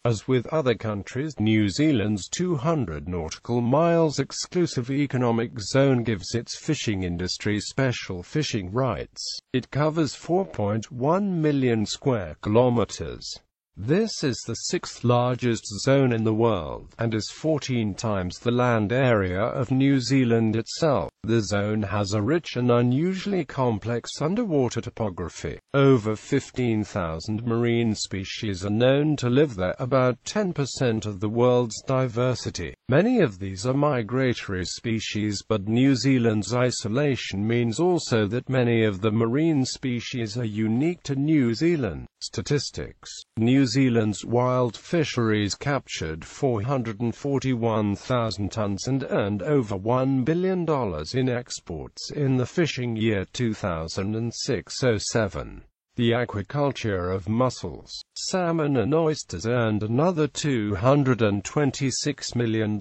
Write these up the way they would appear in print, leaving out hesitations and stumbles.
As with other countries, New Zealand's 200 nautical miles exclusive economic zone gives its fishing industry special fishing rights. It covers 4.1 million square kilometers. This is the sixth largest zone in the world, and is 14 times the land area of New Zealand itself. The zone has a rich and unusually complex underwater topography. Over 15,000 marine species are known to live there, about 10% of the world's diversity. Many of these are migratory species, but New Zealand's isolation means also that many of the marine species are unique to New Zealand. Statistics: New Zealand's wild fisheries captured 441,000 tons and earned over $1 billion in exports in the fishing year 2006-07. The aquaculture of mussels, salmon and oysters earned another $226 million.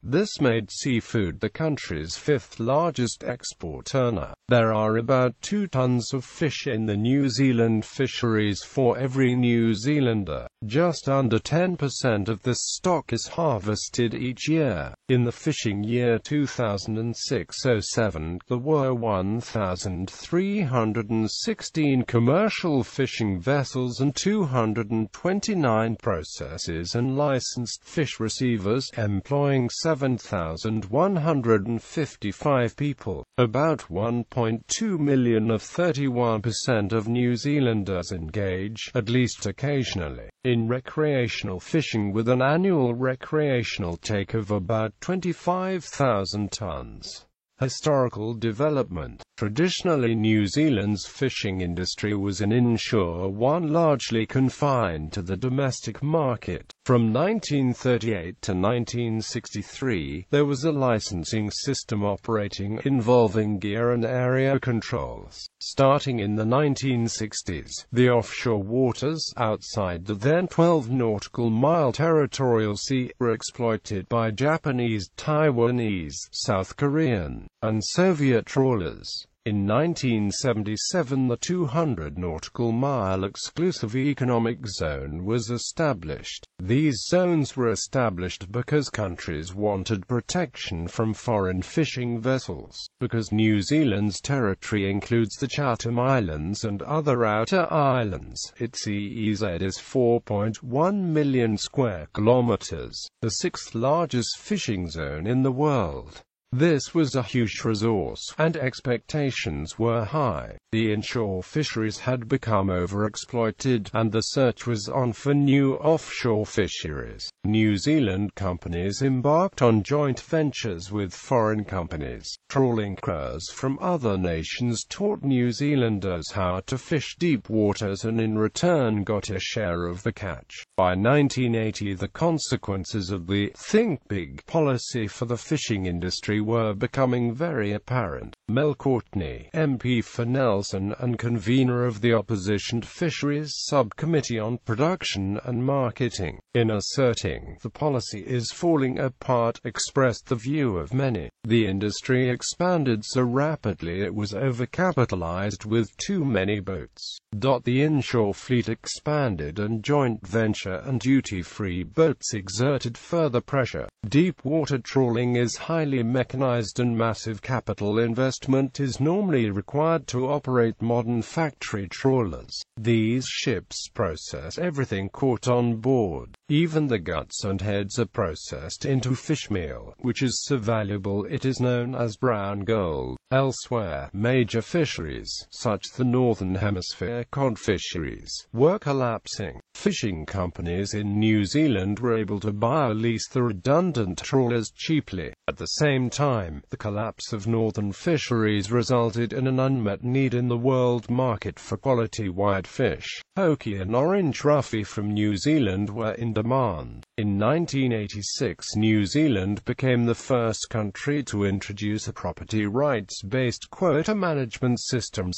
This made seafood the country's fifth largest export earner. There are about 2 tons of fish in the New Zealand fisheries for every New Zealander. Just under 10% of this stock is harvested each year. In the fishing year 2006-07, there were 1,316 commercial fishing vessels and 229 processors and licensed fish receivers, employing 7,155 people. About 1.2 million of 31% of New Zealanders engage, at least occasionally, in recreational fishing, with an annual recreational take of about 25,000 tons. Historical development. Traditionally, New Zealand's fishing industry was an inshore one, largely confined to the domestic market. From 1938 to 1963, there was a licensing system operating, involving gear and area controls. Starting in the 1960s, the offshore waters, outside the then 12 nautical mile territorial sea, were exploited by Japanese, Taiwanese, South Korean, and Soviet trawlers. In 1977, the 200 nautical mile exclusive economic zone was established. These zones were established because countries wanted protection from foreign fishing vessels. Because New Zealand's territory includes the Chatham Islands and other outer islands, its EEZ is 4.1 million square kilometers, the sixth largest fishing zone in the world. This was a huge resource, and expectations were high. The inshore fisheries had become overexploited, and the search was on for new offshore fisheries. New Zealand companies embarked on joint ventures with foreign companies. Trawling crews from other nations taught New Zealanders how to fish deep waters and in return got a share of the catch. By 1980, the consequences of the "think big" policy for the fishing industry were becoming very apparent. Mel Courtney, MP for Nelson and convener of the opposition Fisheries Subcommittee on Production and Marketing, in asserting the policy is falling apart, expressed the view of many. The industry expanded so rapidly it was overcapitalized with too many boats. The inshore fleet expanded and joint venture and duty-free boats exerted further pressure. Deep water trawling is highly mechanized and massive capital investment is normally required to operate modern factory trawlers. These ships process everything caught on board. Even the guts and heads are processed into fish meal, which is so valuable it is known as brown gold. Elsewhere, major fisheries, such the Northern Hemisphere cod fisheries, were collapsing. Fishing companies in New Zealand were able to buy or lease the redundant trawlers cheaply. At the same time, the collapse of northern fisheries resulted in an unmet need in the world market for quality whitefish. Pokie and orange roughy from New Zealand were in demand. In 1986, New Zealand became the first country to introduce a property rights-based quota management system.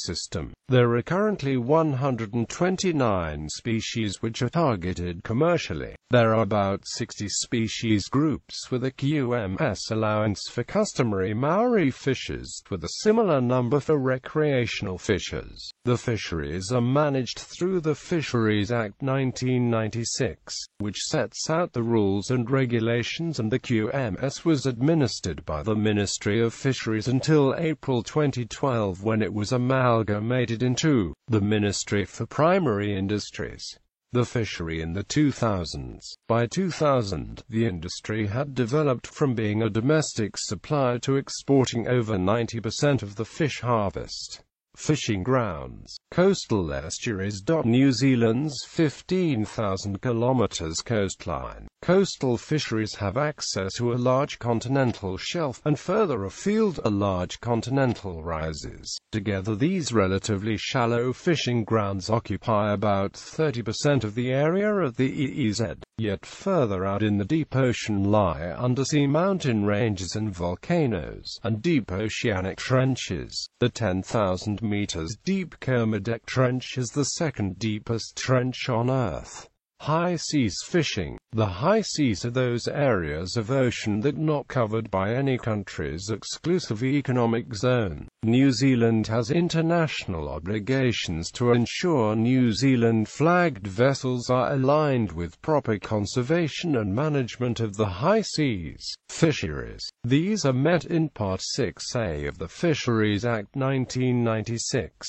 There are currently 129 species which are targeted commercially. There are about 60 species groups with a QMS allowance for customary Maori fishes, with a similar number for recreational fishers. The fisheries are managed through the Fisheries Act 1996, which sets out the rules and regulations, and the QMS was administered by the Ministry of Fisheries until April 2012, when it was amalgamated into the Ministry for Primary Industries. The fishery in the 2000s. By 2000, the industry had developed from being a domestic supplier to exporting over 90% of the fish harvest. Fishing grounds. Coastal estuaries. New Zealand's 15,000 km coastline. Coastal fisheries have access to a large continental shelf, and further afield are large continental rises. Together these relatively shallow fishing grounds occupy about 30% of the area of the EEZ. Yet further out in the deep ocean lie undersea mountain ranges and volcanoes, and deep oceanic trenches. The 10,000 meters deep Kermadec Trench is the second deepest trench on Earth. High seas fishing. The high seas are those areas of ocean that are not covered by any country's exclusive economic zone. New Zealand has international obligations to ensure New Zealand-flagged vessels are aligned with proper conservation and management of the high seas fisheries. These are met in Part 6A of the Fisheries Act 1996.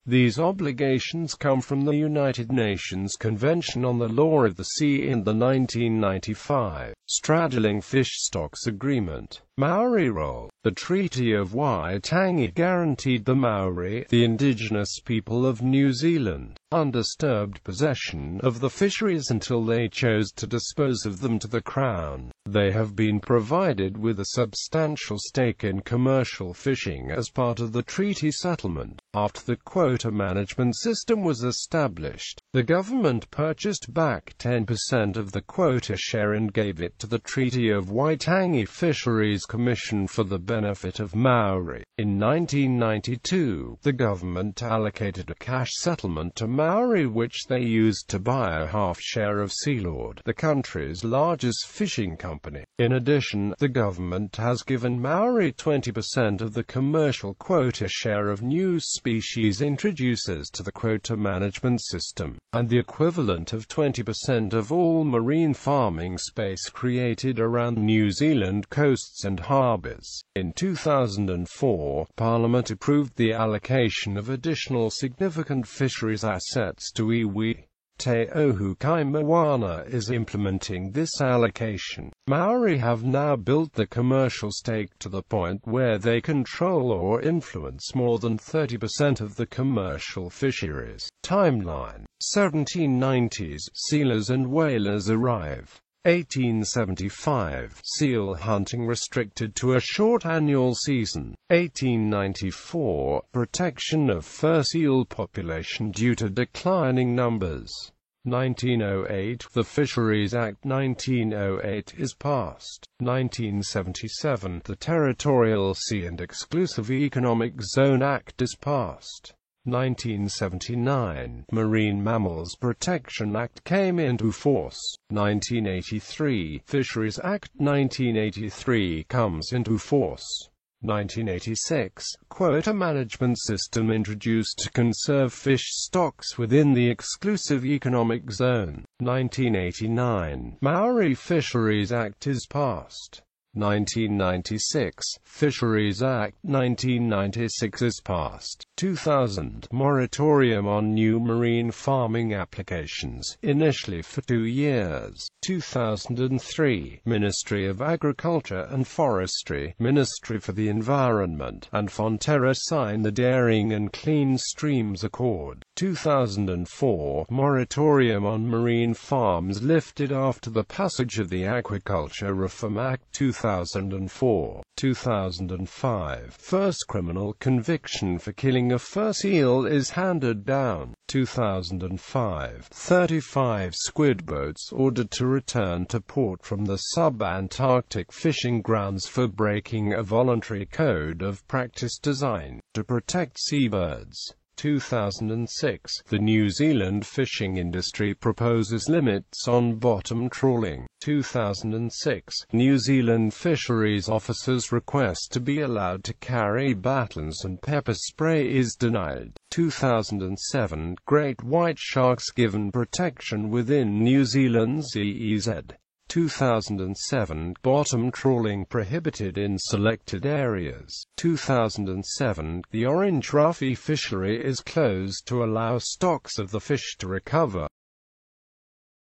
These obligations come from the United Nations Convention on the Law of the Sea and the 1995 Straddling Fish Stocks Agreement. Maori role. The Treaty of Waitangi guaranteed the Maori, the indigenous people of New Zealand, undisturbed possession of the fisheries until they chose to dispose of them to the Crown. They have been provided with a substantial stake in commercial fishing as part of the treaty settlement. After the quota management system was established, the government purchased back 10% of the quota share and gave it to the Treaty of Waitangi Fisheries Commission for the benefit of Maori. In 1992, the government allocated a cash settlement to Maori which they used to buy a half share of Sealord, the country's largest fishing company. In addition, the government has given Maori 20% of the commercial quota share of new species introducers to the quota management system, and the equivalent of 20% of all marine farming space created around New Zealand coasts and harbours. In 2004, Parliament approved the allocation of additional significant fisheries assets to iwi. Te Ohukai Moana is implementing this allocation. Maori have now built the commercial stake to the point where they control or influence more than 30% of the commercial fisheries. Timeline. 1790s, sealers and whalers arrive. 1875, seal hunting restricted to a short annual season. 1894, protection of fur seal population due to declining numbers. 1908, the Fisheries Act 1908 is passed. 1977, the Territorial Sea and Exclusive Economic Zone Act is passed. 1979, Marine Mammals Protection Act came into force. 1983, Fisheries Act 1983 comes into force. 1986, quota management system introduced to conserve fish stocks within the exclusive economic zone. 1989, Maori Fisheries Act is passed. 1996, Fisheries Act 1996 is passed. 2000, moratorium on new marine farming applications, initially for 2 years. 2003, Ministry of Agriculture and Forestry, Ministry for the Environment, and Fonterra signed the Daring and Clean Streams Accord. 2004, moratorium on marine farms lifted after the passage of the Aquaculture Reform Act 2004. 2005, first criminal conviction for killing a fur seal is handed down. 2005, 35 squid boats ordered to return to port from the sub-Antarctic fishing grounds for breaking a voluntary code of practice designed to protect seabirds. 2006. The New Zealand fishing industry proposes limits on bottom trawling. 2006. New Zealand fisheries officers' request to be allowed to carry batons and pepper spray is denied. 2007. Great white sharks given protection within New Zealand's EEZ. 2007. Bottom trawling prohibited in selected areas. 2007. The orange roughy fishery is closed to allow stocks of the fish to recover.